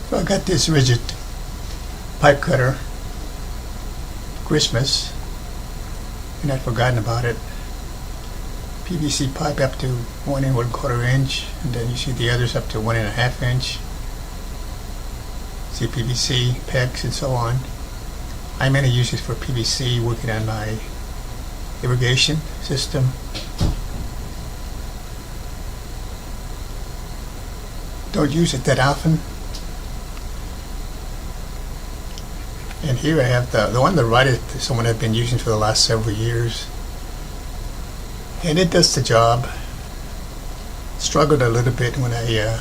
So I got this Ridgid pipe cutter, Christmas, and I'd forgotten about it. PVC pipe up to 1 1/4 inch, and then you see the others up to 1 1/2 inch. See PVC, pegs, and so on. I mainly use it for PVC, working on my irrigation system. Don't use it that often. And here I have the one on the right is someone I've been using for the last several years. And it does the job. Struggled a little bit when I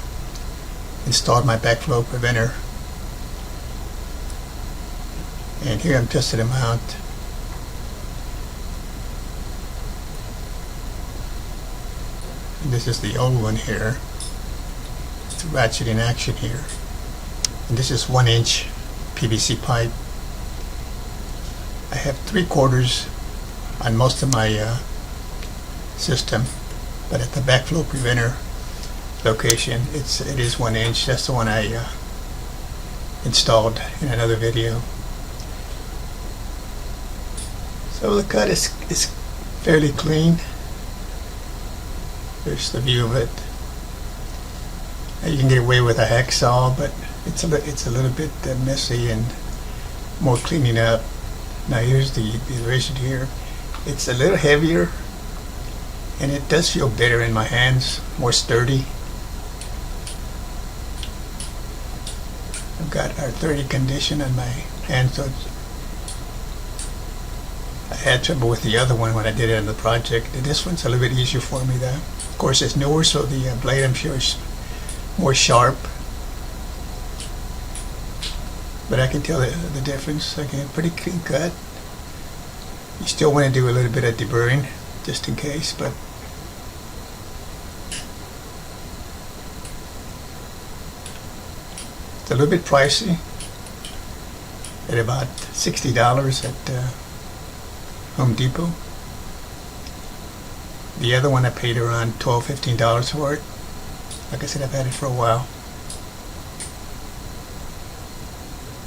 installed my backflow preventer. And here I'm testing them out. And this is the old one here. It's the ratcheting action here. And this is 1 inch PVC pipe. I have 3/4 on most of my system, but at the backflow preventer location it is 1 inch. That's the one I installed in another video. So the cut is fairly clean. There's the view of it. Now you can get away with a hacksaw, but it's a little bit messy and more cleaning up. Now here's the Ridgid here. It's a little heavier, and it does feel better in my hands, more sturdy. I've got arthritic condition on my hands, so I had trouble with the other one when I did it on the project. This one's a little bit easier for me though. Of course it's newer, so the blade I'm sure is more sharp. But I can tell the difference. Again, pretty clean cut. You still want to do a little bit of deburring, just in case, but it's a little bit pricey. At about $60 at Home Depot. The other one I paid around $12, $15 for it. Like I said, I've had it for a while.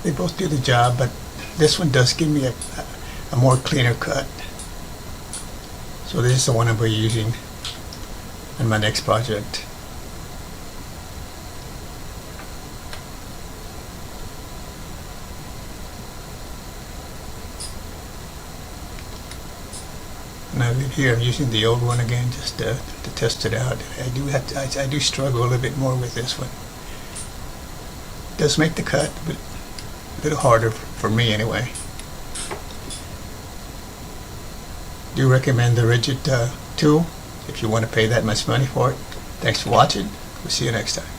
They both do the job, but this one does give me a more cleaner cut. So this is the one I'll be using in my next project. Now here I'm using the old one again just to test it out. I do struggle a little bit more with this one. It does make the cut, but a little harder for me anyway. Do recommend the Ridgid tool if you want to pay that much money for it. Thanks for watching. We'll see you next time.